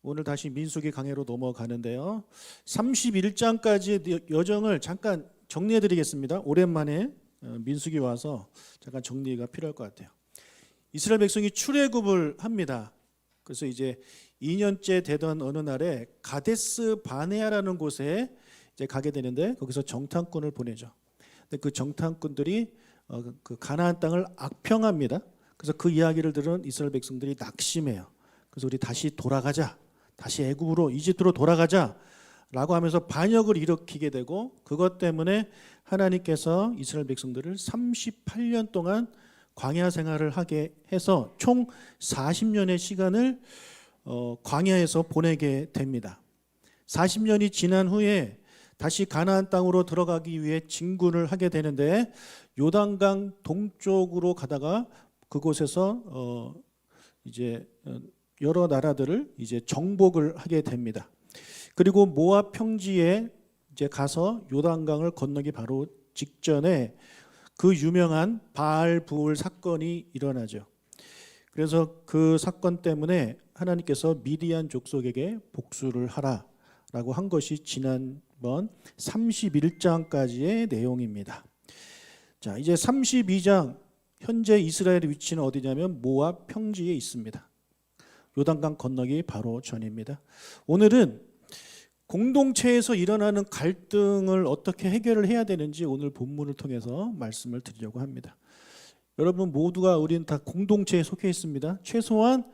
오늘 다시 민수기 강해로 넘어가는데요. 31장까지의 여정을 잠깐 정리해 드리겠습니다. 오랜만에 민수기 와서 잠깐 정리가 필요할 것 같아요. 이스라엘 백성이 출애굽을 합니다. 그래서 이제 2년째 되던 어느 날에 가데스 바네아라는 곳에 이제 가게 되는데 거기서 정탐꾼을 보내죠. 근데 그 정탐꾼들이 그 가나안 땅을 악평합니다. 그래서 그 이야기를 들은 이스라엘 백성들이 낙심해요. 그래서 우리 다시 돌아가자, 다시 애굽으로 이집트로 돌아가자라고 하면서 반역을 일으키게 되고, 그것 때문에 하나님께서 이스라엘 백성들을 38년 동안 광야 생활을 하게 해서 총 40년의 시간을 광야에서 보내게 됩니다. 40년이 지난 후에 다시 가나안 땅으로 들어가기 위해 진군을 하게 되는데, 요단강 동쪽으로 가다가 그곳에서 이제 여러 나라들을 이제 정복을 하게 됩니다. 그리고 모압 평지에 이제 가서 요단강을 건너기 바로 직전에 그 유명한 바알 부올 사건이 일어나죠. 그래서 그 사건 때문에 하나님께서 미디안 족속에게 복수를 하라라고 한 것이 지난번 31장까지의 내용입니다. 자, 이제 32장, 현재 이스라엘의 위치는 어디냐면 모압 평지에 있습니다. 요단강 건너기 바로 전입니다. 오늘은 공동체에서 일어나는 갈등을 어떻게 해결을 해야 되는지 오늘 본문을 통해서 말씀을 드리려고 합니다. 여러분 모두가 우리는 다 공동체에 속해 있습니다. 최소한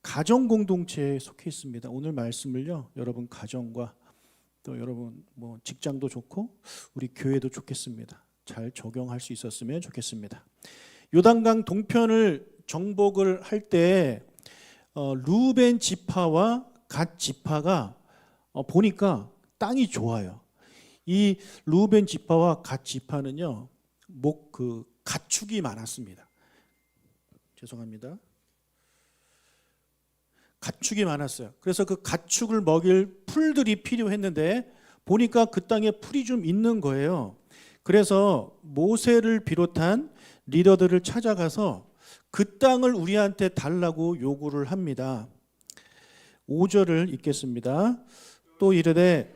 가정 공동체에 속해 있습니다. 오늘 말씀을요, 여러분 가정과 또 여러분 뭐 직장도 좋고 우리 교회도 좋겠습니다. 잘 적용할 수 있었으면 좋겠습니다. 요단강 동편을 정복을 할 때 루벤 지파와 갓 지파가 보니까 땅이 좋아요. 이 루벤 지파와 갓 지파는요, 가축이 많았습니다. 죄송합니다. 가축이 많았어요. 그래서 그 가축을 먹일 풀들이 필요했는데 보니까 그 땅에 풀이 좀 있는 거예요. 그래서 모세를 비롯한 리더들을 찾아가서 그 땅을 우리한테 달라고 요구를 합니다. 5절을 읽겠습니다. 또 이르되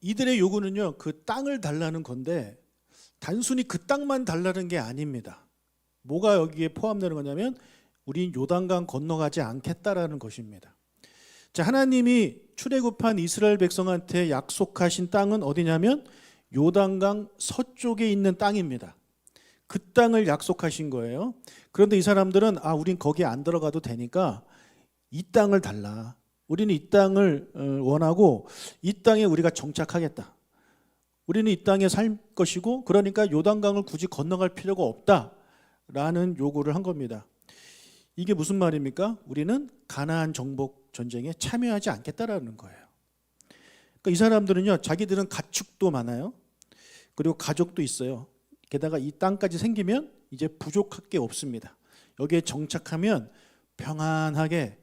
이들의 요구는요, 그 땅을 달라는 건데 단순히 그 땅만 달라는 게 아닙니다. 뭐가 여기에 포함되는 거냐면 우린 요단강 건너가지 않겠다라는 것입니다. 자, 하나님이 출애굽한 이스라엘 백성한테 약속하신 땅은 어디냐면 요단강 서쪽에 있는 땅입니다. 그 땅을 약속하신 거예요. 그런데 이 사람들은 우린 거기에 안 들어가도 되니까 이 땅을 달라. 우리는 이 땅을 원하고 이 땅에 우리가 정착하겠다. 우리는 이 땅에 살 것이고 그러니까 요단강을 굳이 건너갈 필요가 없다라는 요구를 한 겁니다. 이게 무슨 말입니까? 우리는 가나안 정복 전쟁에 참여하지 않겠다라는 거예요. 그러니까 이 사람들은요, 자기들은 가축도 많아요. 그리고 가족도 있어요. 게다가 이 땅까지 생기면 이제 부족할 게 없습니다. 여기에 정착하면 평안하게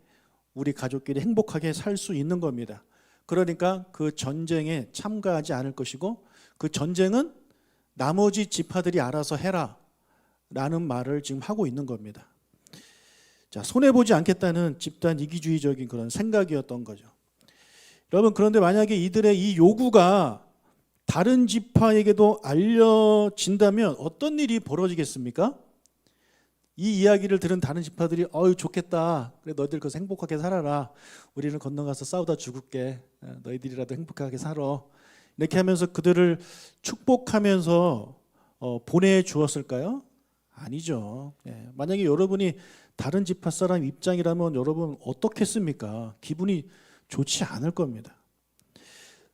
우리 가족끼리 행복하게 살 수 있는 겁니다. 그러니까 그 전쟁에 참가하지 않을 것이고 그 전쟁은 나머지 지파들이 알아서 해라 라는 말을 지금 하고 있는 겁니다. 자, 손해보지 않겠다는 집단 이기주의적인 그런 생각이었던 거죠. 여러분, 그런데 만약에 이들의 이 요구가 다른 지파에게도 알려진다면 어떤 일이 벌어지겠습니까? 이 이야기를 들은 다른 지파들이 좋겠다. 그래, 너희들 거기서 행복하게 살아라. 우리는 건너가서 싸우다 죽을게. 너희들이라도 행복하게 살아. 이렇게 하면서 그들을 축복하면서 보내주었을까요? 아니죠. 만약에 여러분이 다른 지파 사람 입장이라면 여러분 어떻겠습니까? 기분이 좋지 않을 겁니다.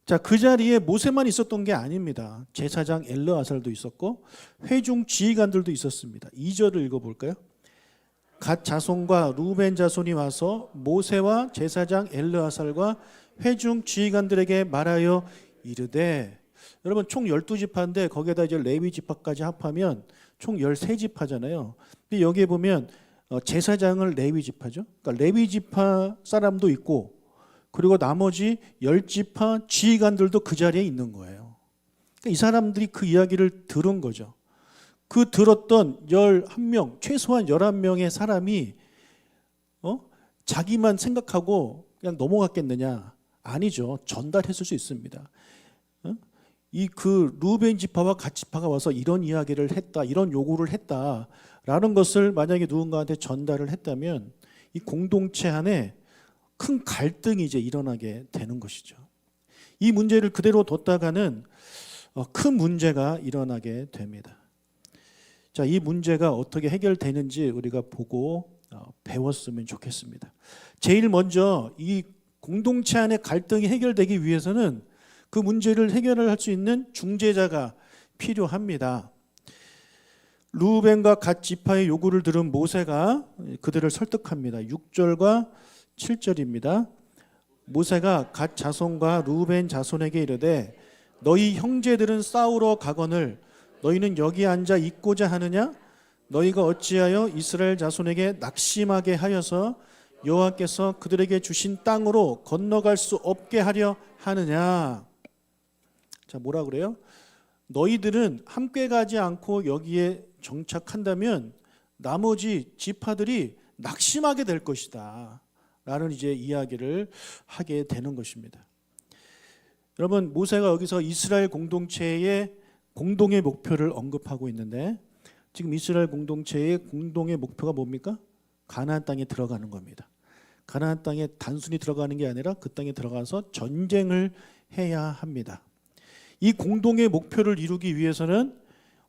자, 그 자리에 모세만 있었던 게 아닙니다. 제사장 엘르아살도 있었고 회중 지휘관들도 있었습니다. 2절을 읽어볼까요? 갓 자손과 루벤 자손이 와서 모세와 제사장 엘르아살과 회중 지휘관들에게 말하여 이르되, 여러분 총 12지파인데 거기에다 이제 레위 지파까지 합하면 총 13지파잖아요. 근데 여기에 보면 제사장을 레위 지파죠. 그러니까 레위 지파 사람도 있고 그리고 나머지 10지파 지휘관들도 그 자리에 있는 거예요. 그러니까 이 사람들이 그 이야기를 들은 거죠. 그 들었던 11명, 최소한 11명의 사람이 자기만 생각하고 그냥 넘어갔겠느냐? 아니죠. 전달했을 수 있습니다. 이 그 루벤 지파와 갓 지파가 와서 이런 이야기를 했다, 이런 요구를 했다라는 것을 만약에 누군가한테 전달을 했다면 이 공동체 안에 큰 갈등이 이제 일어나게 되는 것이죠. 이 문제를 그대로 뒀다가는 큰 문제가 일어나게 됩니다. 자, 이 문제가 어떻게 해결되는지 우리가 보고 배웠으면 좋겠습니다. 제일 먼저 이 공동체 안의 갈등이 해결되기 위해서는 그 문제를 해결을 할 수 있는 중재자가 필요합니다. 루벤과 갓 지파의 요구를 들은 모세가 그들을 설득합니다. 6절과 7절입니다. 모세가 갓 자손과 루벤 자손에게 이르되 너희 형제들은 싸우러 가거늘 너희는 여기 앉아 있고자 하느냐? 너희가 어찌하여 이스라엘 자손에게 낙심하게 하여서 여호와께서 그들에게 주신 땅으로 건너갈 수 없게 하려 하느냐? 자, 뭐라 그래요? 너희들은 함께 가지 않고 여기에 정착한다면 나머지 지파들이 낙심하게 될 것이다 라는 이제 이야기를 하게 되는 것입니다. 여러분, 모세가 여기서 이스라엘 공동체의 공동의 목표를 언급하고 있는데 지금 이스라엘 공동체의 공동의 목표가 뭡니까? 가나안 땅에 들어가는 겁니다. 가나안 땅에 단순히 들어가는 게 아니라 그 땅에 들어가서 전쟁을 해야 합니다. 이 공동의 목표를 이루기 위해서는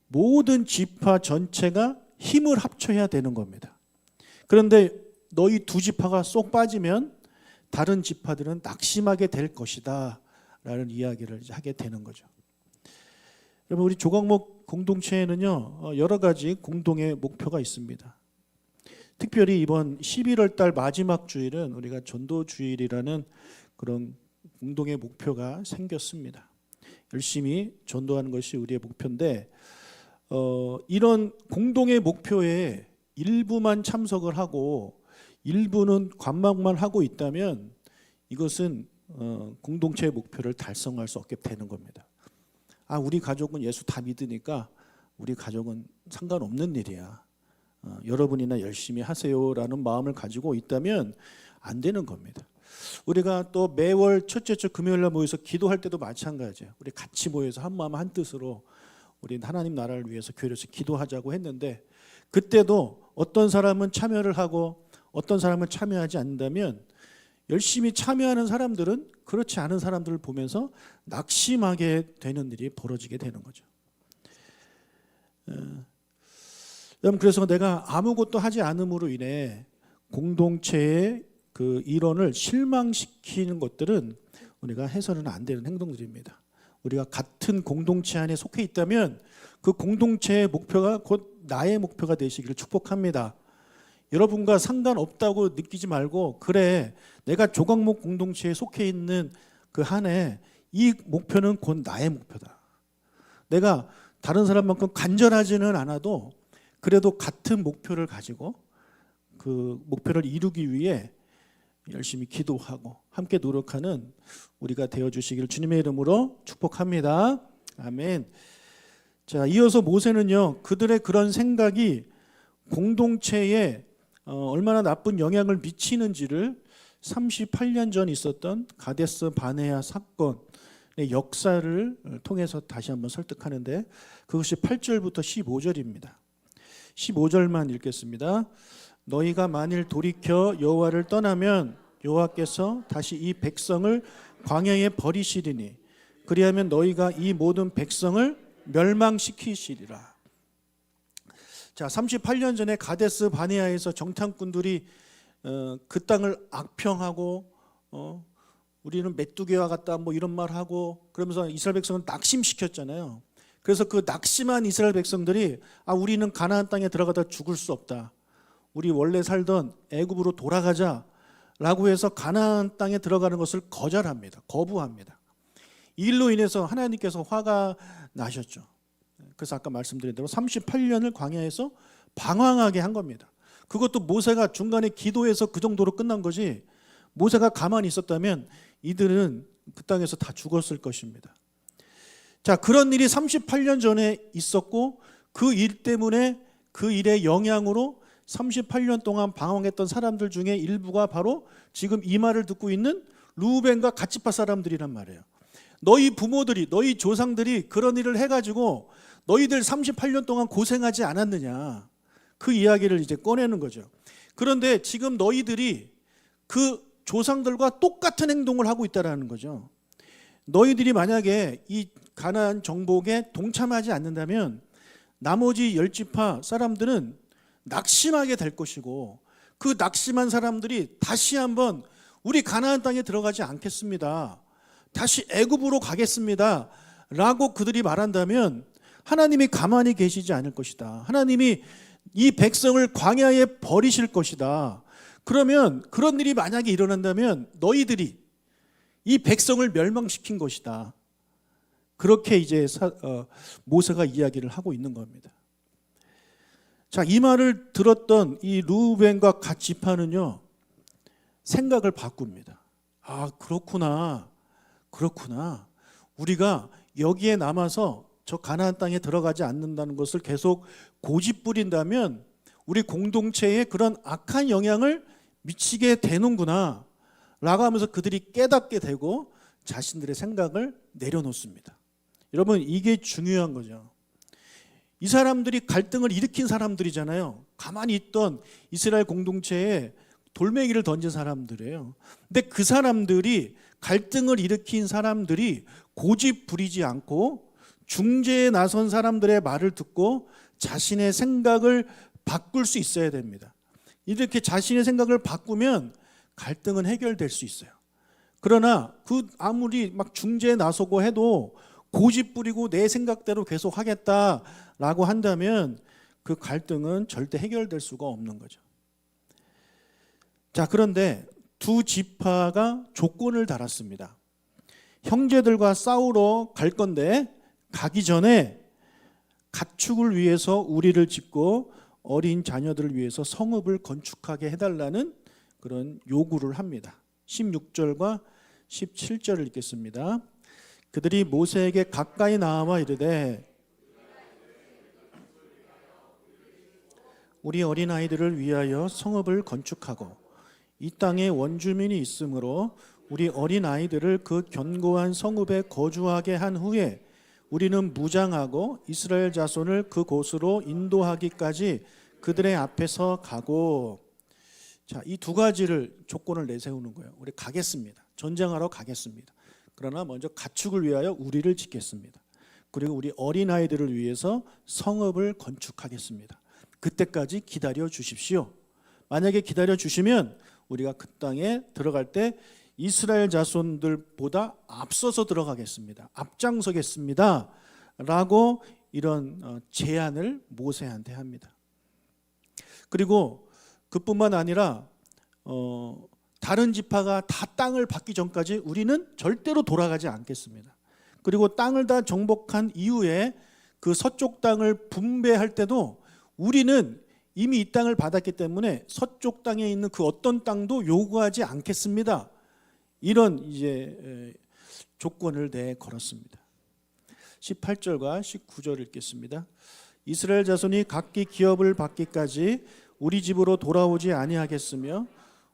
모든 지파 전체가 힘을 합쳐야 되는 겁니다. 그런데 너희 두 지파가 쏙 빠지면 다른 지파들은 낙심하게 될 것이다 라는 이야기를 하게 되는 거죠. 여러분, 우리 조각목 공동체에는요 여러 가지 공동의 목표가 있습니다. 특별히 이번 11월 달 마지막 주일은 우리가 전도 주일이라는 그런 공동의 목표가 생겼습니다. 열심히 전도하는 것이 우리의 목표인데 이런 공동의 목표에 일부만 참석을 하고 일부는 관망만 하고 있다면 이것은 공동체의 목표를 달성할 수 없게 되는 겁니다. 아, 우리 가족은 예수 다 믿으니까 우리 가족은 상관없는 일이야. 여러분이나 열심히 하세요라는 마음을 가지고 있다면 안 되는 겁니다. 우리가 또 매월 첫째 주 금요일 날 모여서 기도할 때도 마찬가지예요. 우리 같이 모여서 한 마음 한 뜻으로 우리 하나님 나라를 위해서 교회에서 기도하자고 했는데 그때도 어떤 사람은 참여를 하고 어떤 사람은 참여하지 않는다면 열심히 참여하는 사람들은 그렇지 않은 사람들을 보면서 낙심하게 되는 일이 벌어지게 되는 거죠. 여러분, 그래서 내가 아무것도 하지 않음으로 인해 공동체의 그 일원을 실망시키는 것들은 우리가 해서는 안 되는 행동들입니다. 우리가 같은 공동체 안에 속해 있다면 그 공동체의 목표가 곧 나의 목표가 되시기를 축복합니다. 여러분과 상관없다고 느끼지 말고 그래, 내가 조각목 공동체에 속해 있는 그 한 해 이 목표는 곧 나의 목표다. 내가 다른 사람만큼 간절하지는 않아도 그래도 같은 목표를 가지고 그 목표를 이루기 위해 열심히 기도하고 함께 노력하는 우리가 되어주시기를 주님의 이름으로 축복합니다. 아멘. 자, 이어서 모세는요 그들의 그런 생각이 공동체에 얼마나 나쁜 영향을 미치는지를 38년 전 있었던 가데스 바네아 사건의 역사를 통해서 다시 한번 설득하는데 그것이 8절부터 15절입니다. 15절만 읽겠습니다. 너희가 만일 돌이켜 여호와를 떠나면 여호와께서 다시 이 백성을 광야에 버리시리니 그리하면 너희가 이 모든 백성을 멸망시키시리라. 자, 38년 전에 가데스 바네아에서 정탐꾼들이 그 땅을 악평하고 우리는 메뚜기와 같다 뭐 이런 말 하고 그러면서 이스라엘 백성을 낙심시켰잖아요. 그래서 그 낙심한 이스라엘 백성들이 우리는 가나안 땅에 들어가다 죽을 수 없다. 우리 원래 살던 애굽으로 돌아가자라고 해서 가나안 땅에 들어가는 것을 거부합니다. 이 일로 인해서 하나님께서 화가 나셨죠. 그래서 아까 말씀드린 대로 38년을 광야에서 방황하게 한 겁니다. 그것도 모세가 중간에 기도해서 그 정도로 끝난 거지 모세가 가만히 있었다면 이들은 그 땅에서 다 죽었을 것입니다. 자, 그런 일이 38년 전에 있었고 그 일 때문에 그 일의 영향으로 38년 동안 방황했던 사람들 중에 일부가 바로 지금 이 말을 듣고 있는 르우벤과 갓지파 사람들이란 말이에요. 너희 부모들이, 너희 조상들이 그런 일을 해가지고 너희들 38년 동안 고생하지 않았느냐, 그 이야기를 이제 꺼내는 거죠. 그런데 지금 너희들이 그 조상들과 똑같은 행동을 하고 있다는 거죠. 너희들이 만약에 이 가나안 정복에 동참하지 않는다면 나머지 10지파 사람들은 낙심하게 될 것이고, 그 낙심한 사람들이 다시 한번 우리 가나안 땅에 들어가지 않겠습니다, 다시 애굽으로 가겠습니다 라고 그들이 말한다면 하나님이 가만히 계시지 않을 것이다. 하나님이 이 백성을 광야에 버리실 것이다. 그러면 그런 일이 만약에 일어난다면 너희들이 이 백성을 멸망시킨 것이다. 그렇게 이제 모세가 이야기를 하고 있는 겁니다. 자, 이 말을 들었던 이 르우벤과 갓 지파는요, 생각을 바꿉니다. 아, 그렇구나. 우리가 여기에 남아서 저 가나안 땅에 들어가지 않는다는 것을 계속 고집부린다면 우리 공동체에 그런 악한 영향을 미치게 되는구나 라고 하면서 그들이 깨닫게 되고 자신들의 생각을 내려놓습니다. 여러분, 이게 중요한 거죠. 이 사람들이 갈등을 일으킨 사람들이잖아요. 가만히 있던 이스라엘 공동체에 돌멩이를 던진 사람들이에요. 근데 그 사람들이, 갈등을 일으킨 사람들이 고집 부리지 않고 중재에 나선 사람들의 말을 듣고 자신의 생각을 바꿀 수 있어야 됩니다. 이렇게 자신의 생각을 바꾸면 갈등은 해결될 수 있어요. 그러나 그 아무리 막 중재에 나서고 해도 고집 부리고 내 생각대로 계속 하겠다라고 한다면 그 갈등은 절대 해결될 수가 없는 거죠. 자, 그런데 두 지파가 조건을 달았습니다. 형제들과 싸우러 갈 건데 가기 전에 가축을 위해서 우리를 짓고 어린 자녀들을 위해서 성읍을 건축하게 해달라는 그런 요구를 합니다. 16절과 17절을 읽겠습니다. 그들이 모세에게 가까이 나와 이르되 우리 어린아이들을 위하여 성읍을 건축하고 이 땅에 원주민이 있으므로 우리 어린아이들을 그 견고한 성읍에 거주하게 한 후에 우리는 무장하고 이스라엘 자손을 그곳으로 인도하기까지 그들의 앞에서 가고. 자, 이 두 가지를 조건을 내세우는 거예요. 우리 가겠습니다. 전쟁하러 가겠습니다. 그러나 먼저 가축을 위하여 우리를 짓겠습니다. 그리고 우리 어린아이들을 위해서 성읍을 건축하겠습니다. 그때까지 기다려 주십시오. 만약에 기다려 주시면 우리가 그 땅에 들어갈 때 이스라엘 자손들보다 앞서서 들어가겠습니다. 앞장서겠습니다 라고 이런 제안을 모세한테 합니다. 그리고 그뿐만 아니라 다른 지파가 다 땅을 받기 전까지 우리는 절대로 돌아가지 않겠습니다. 그리고 땅을 다 정복한 이후에 그 서쪽 땅을 분배할 때도 우리는 이미 이 땅을 받았기 때문에 서쪽 땅에 있는 그 어떤 땅도 요구하지 않겠습니다. 이런 이제 조건을 내걸었습니다. 18절과 19절을 읽겠습니다. 이스라엘 자손이 각기 기업을 받기까지 우리 집으로 돌아오지 아니하겠으며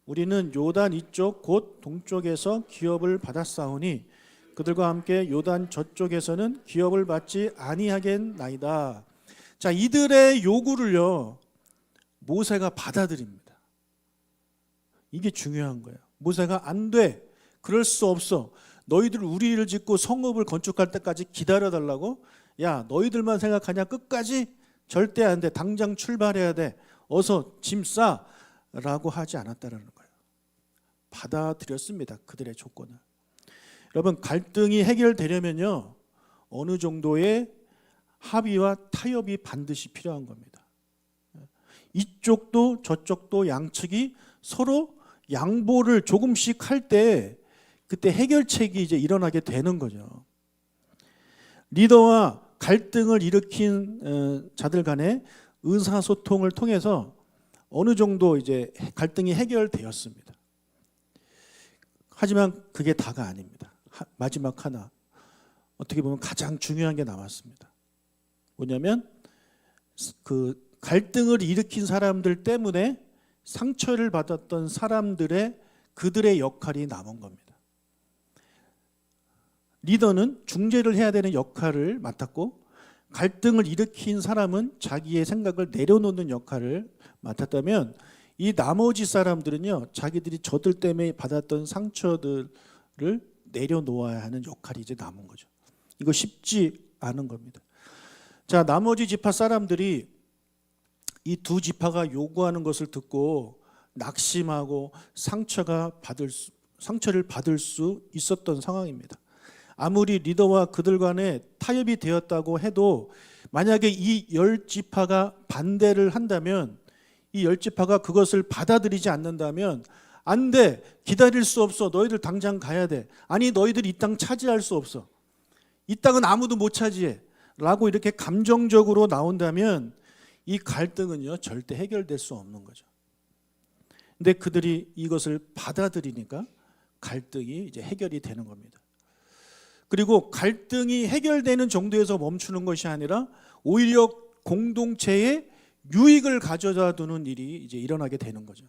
우리는 요단 이쪽 곧 동쪽에서 기업을 받았사오니 그들과 함께 요단 저쪽에서는 기업을 받지 아니하겠나이다. 자, 이들의 요구를요 모세가 받아들입니다. 이게 중요한 거예요. 모세가 안 돼, 그럴 수 없어, 너희들 우리를 짓고 성읍을 건축할 때까지 기다려달라고? 야, 너희들만 생각하냐? 끝까지? 절대 안 돼, 당장 출발해야 돼, 어서 짐 싸 라고 하지 않았다는 거예요. 받아들였습니다. 그들의 조건을. 여러분, 갈등이 해결되려면요 어느 정도의 합의와 타협이 반드시 필요한 겁니다. 이쪽도 저쪽도 양측이 서로 양보를 조금씩 할 때 그때 해결책이 이제 일어나게 되는 거죠. 리더와 갈등을 일으킨 자들 간의 의사소통을 통해서 어느 정도 이제 갈등이 해결되었습니다. 하지만 그게 다가 아닙니다. 마지막 하나, 어떻게 보면 가장 중요한 게 남았습니다. 뭐냐면 그 갈등을 일으킨 사람들 때문에 상처를 받았던 사람들의 그들의 역할이 남은 겁니다. 리더는 중재를 해야 되는 역할을 맡았고, 갈등을 일으킨 사람은 자기의 생각을 내려놓는 역할을 맡았다면, 이 나머지 사람들은요, 자기들이 저들 때문에 받았던 상처들을 내려놓아야 하는 역할이 이제 남은 거죠. 이거 쉽지 않은 겁니다. 자, 나머지 지파 사람들이 이 두 지파가 요구하는 것을 듣고 낙심하고 상처를 받을 수 있었던 상황입니다. 아무리 리더와 그들 간에 타협이 되었다고 해도 만약에 이 10지파가 반대를 한다면, 이 10지파가 그것을 받아들이지 않는다면, 안 돼, 기다릴 수 없어, 너희들 당장 가야 돼, 아니 너희들 이 땅 차지할 수 없어, 이 땅은 아무도 못 차지해 라고 이렇게 감정적으로 나온다면 이 갈등은요 절대 해결될 수 없는 거죠. 근데 그들이 이것을 받아들이니까 갈등이 이제 해결이 되는 겁니다. 그리고 갈등이 해결되는 정도에서 멈추는 것이 아니라 오히려 공동체에 유익을 가져다 두는 일이 이제 일어나게 되는 거죠.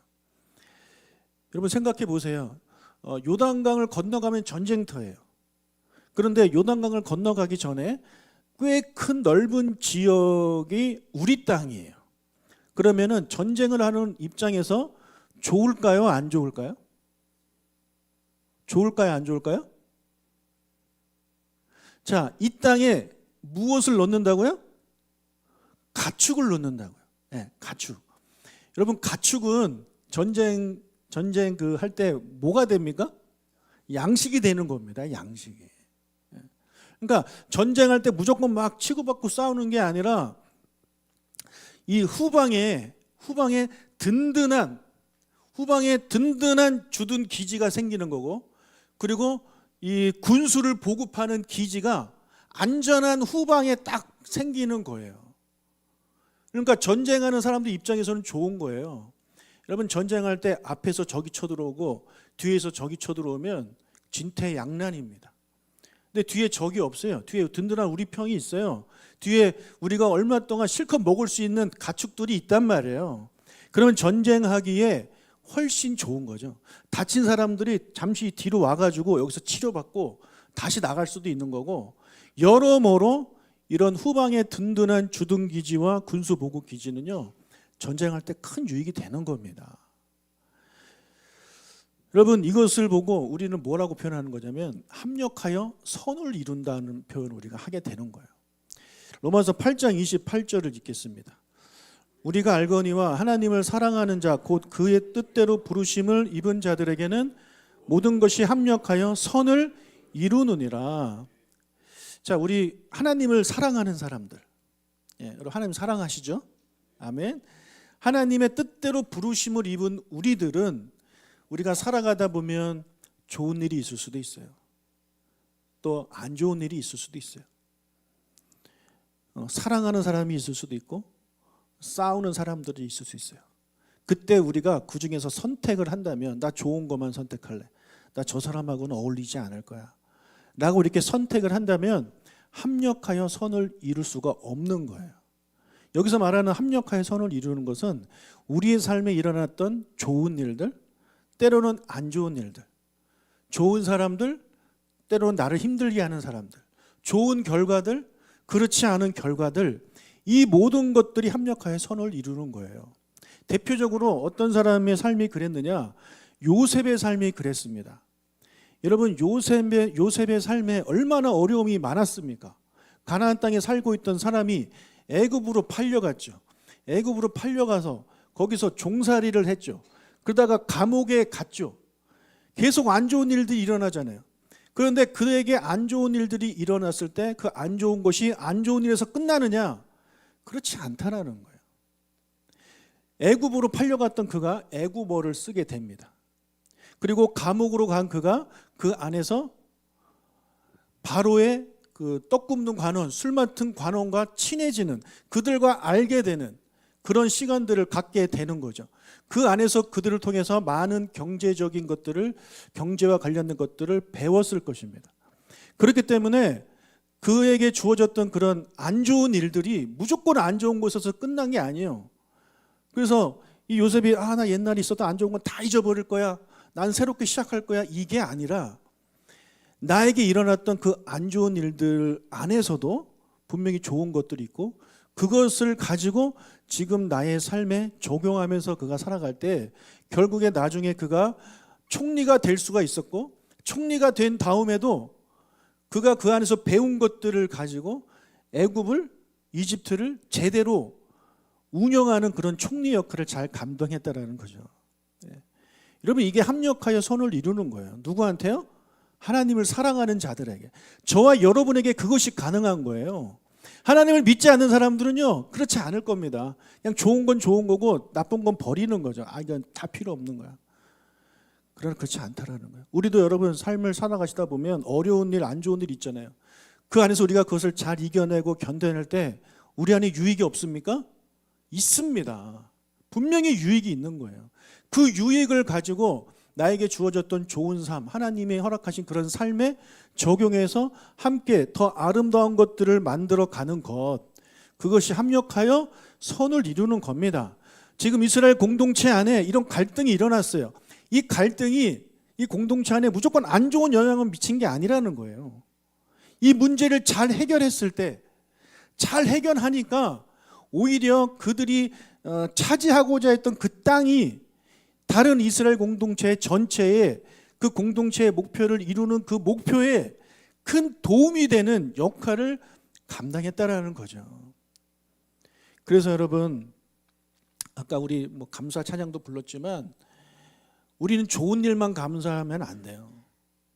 여러분 생각해 보세요. 요단강을 건너가면 전쟁터예요. 그런데 요단강을 건너가기 전에 꽤 큰 넓은 지역이 우리 땅이에요. 그러면은 전쟁을 하는 입장에서 좋을까요? 안 좋을까요? 좋을까요? 안 좋을까요? 자, 이 땅에 무엇을 넣는다고요? 가축을 넣는다고요. 네, 가축. 여러분 가축은 전쟁 그 할 때 뭐가 됩니까? 양식이 되는 겁니다. 양식이. 그러니까 전쟁할 때 무조건 막 치고받고 싸우는 게 아니라 이 후방에 든든한 주둔 기지가 생기는 거고, 그리고 이 군수를 보급하는 기지가 안전한 후방에 딱 생기는 거예요. 그러니까 전쟁하는 사람들 입장에서는 좋은 거예요. 여러분 전쟁할 때 앞에서 적이 쳐들어오고 뒤에서 적이 쳐들어오면 진퇴양난입니다. 근데 뒤에 적이 없어요. 뒤에 든든한 우리 평이 있어요. 뒤에 우리가 얼마 동안 실컷 먹을 수 있는 가축들이 있단 말이에요. 그러면 전쟁하기에 훨씬 좋은 거죠. 다친 사람들이 잠시 뒤로 와가지고 여기서 치료받고 다시 나갈 수도 있는 거고, 여러모로 이런 후방의 든든한 주둔기지와 군수보급기지는요 전쟁할 때 큰 유익이 되는 겁니다. 여러분 이것을 보고 우리는 뭐라고 표현하는 거냐면 합력하여 선을 이룬다는 표현을 우리가 하게 되는 거예요. 로마서 8장 28절을 읽겠습니다. 우리가 알거니와 하나님을 사랑하는 자 곧 그의 뜻대로 부르심을 입은 자들에게는 모든 것이 합력하여 선을 이루느니라. 자, 우리 하나님을 사랑하는 사람들, 여러분 하나님 사랑하시죠? 아멘. 하나님의 뜻대로 부르심을 입은 우리들은 우리가 살아가다 보면 좋은 일이 있을 수도 있어요. 또 안 좋은 일이 있을 수도 있어요. 사랑하는 사람이 있을 수도 있고 싸우는 사람들이 있을 수 있어요. 그때 우리가 그 중에서 선택을 한다면 나 좋은 것만 선택할래, 나 저 사람하고는 어울리지 않을 거야 라고 이렇게 선택을 한다면 합력하여 선을 이룰 수가 없는 거예요. 여기서 말하는 합력하여 선을 이루는 것은 우리의 삶에 일어났던 좋은 일들, 때로는 안 좋은 일들, 좋은 사람들, 때로는 나를 힘들게 하는 사람들, 좋은 결과들, 그렇지 않은 결과들, 이 모든 것들이 합력하여 선을 이루는 거예요. 대표적으로 어떤 사람의 삶이 그랬느냐? 요셉의 삶이 그랬습니다. 여러분 요셉의 삶에 얼마나 어려움이 많았습니까? 가나안 땅에 살고 있던 사람이 애굽으로 팔려갔죠. 애굽으로 팔려가서 거기서 종살이를 했죠. 그러다가 감옥에 갔죠. 계속 안 좋은 일들이 일어나잖아요. 그런데 그에게 안 좋은 일들이 일어났을 때 그 안 좋은 것이 안 좋은 일에서 끝나느냐? 그렇지 않다라는 거예요. 애굽으로 팔려갔던 그가 애굽어를 쓰게 됩니다. 그리고 감옥으로 간 그가 그 안에서 바로의 그 떡 굽는 관원, 술 맡은 관원과 친해지는, 그들과 알게 되는 그런 시간들을 갖게 되는 거죠. 그 안에서 그들을 통해서 많은 경제적인 것들을, 경제와 관련된 것들을 배웠을 것입니다. 그렇기 때문에 그에게 주어졌던 그런 안 좋은 일들이 무조건 안 좋은 곳에서 끝난 게 아니에요. 그래서 이 요셉이 나 옛날에 있었던 안 좋은 건 다 잊어버릴 거야. 난 새롭게 시작할 거야. 이게 아니라 나에게 일어났던 그 안 좋은 일들 안에서도 분명히 좋은 것들이 있고 그것을 가지고 지금 나의 삶에 적용하면서 그가 살아갈 때 결국에 나중에 그가 총리가 될 수가 있었고 총리가 된 다음에도 그가 그 안에서 배운 것들을 가지고 애굽을 이집트를 제대로 운영하는 그런 총리 역할을 잘 감당했다라는 거죠. 네. 여러분 이게 합력하여 선을 이루는 거예요. 누구한테요? 하나님을 사랑하는 자들에게. 저와 여러분에게 그것이 가능한 거예요. 하나님을 믿지 않는 사람들은요 그렇지 않을 겁니다. 그냥 좋은 건 좋은 거고 나쁜 건 버리는 거죠. 이건 다 필요 없는 거야. 그러나 그렇지 않다라는 거예요. 우리도 여러분 삶을 살아가시다 보면 어려운 일, 안 좋은 일 있잖아요. 그 안에서 우리가 그것을 잘 이겨내고 견뎌낼 때 우리 안에 유익이 없습니까? 있습니다. 분명히 유익이 있는 거예요. 그 유익을 가지고 나에게 주어졌던 좋은 삶, 하나님이 허락하신 그런 삶에 적용해서 함께 더 아름다운 것들을 만들어 가는 것, 그것이 합력하여 선을 이루는 겁니다. 지금 이스라엘 공동체 안에 이런 갈등이 일어났어요. 이 갈등이 이 공동체 안에 무조건 안 좋은 영향을 미친 게 아니라는 거예요. 이 문제를 잘 해결했을 때, 잘 해결하니까 오히려 그들이 차지하고자 했던 그 땅이 다른 이스라엘 공동체 전체의 그 공동체의 목표를 이루는 그 목표에 큰 도움이 되는 역할을 감당했다라는 거죠. 그래서 여러분 아까 우리 감사 찬양도 불렀지만 우리는 좋은 일만 감사하면 안 돼요.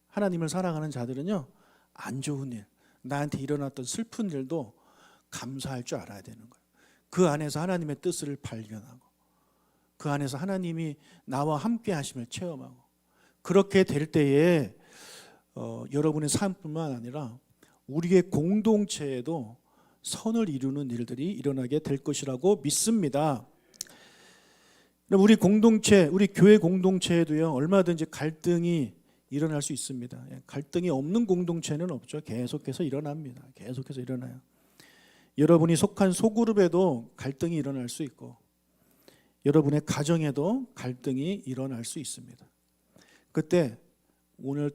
하나님을 사랑하는 자들은요 안 좋은 일, 나한테 일어났던 슬픈 일도 감사할 줄 알아야 되는 거예요. 그 안에서 하나님의 뜻을 발견하고 그 안에서 하나님이 나와 함께 하심을 체험하고 그렇게 될 때에 여러분의 삶뿐만 아니라 우리의 공동체에도 선을 이루는 일들이 일어나게 될 것이라고 믿습니다. 우리 공동체, 우리 교회 공동체에도요 얼마든지 갈등이 일어날 수 있습니다. 갈등이 없는 공동체는 없죠. 계속해서 일어납니다. 계속해서 일어나요. 여러분이 속한 소그룹에도 갈등이 일어날 수 있고 여러분의 가정에도 갈등이 일어날 수 있습니다. 그때 오늘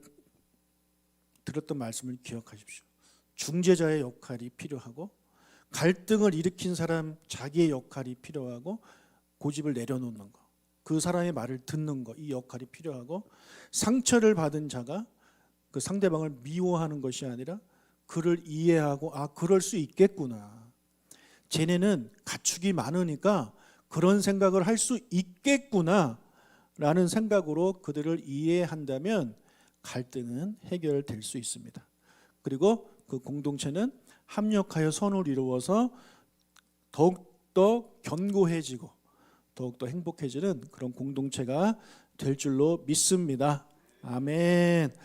들었던 말씀을 기억하십시오. 중재자의 역할이 필요하고 갈등을 일으킨 사람 자기의 역할이 필요하고 고집을 내려놓는 거, 그 사람의 말을 듣는 거, 이 역할이 필요하고 상처를 받은 자가 그 상대방을 미워하는 것이 아니라 그를 이해하고 그럴 수 있겠구나. 쟤네는 가축이 많으니까 그런 생각을 할 수 있겠구나 라는 생각으로 그들을 이해한다면 갈등은 해결될 수 있습니다. 그리고 그 공동체는 합력하여 선을 이루어서 더욱더 견고해지고 더욱더 행복해지는 그런 공동체가 될 줄로 믿습니다. 아멘.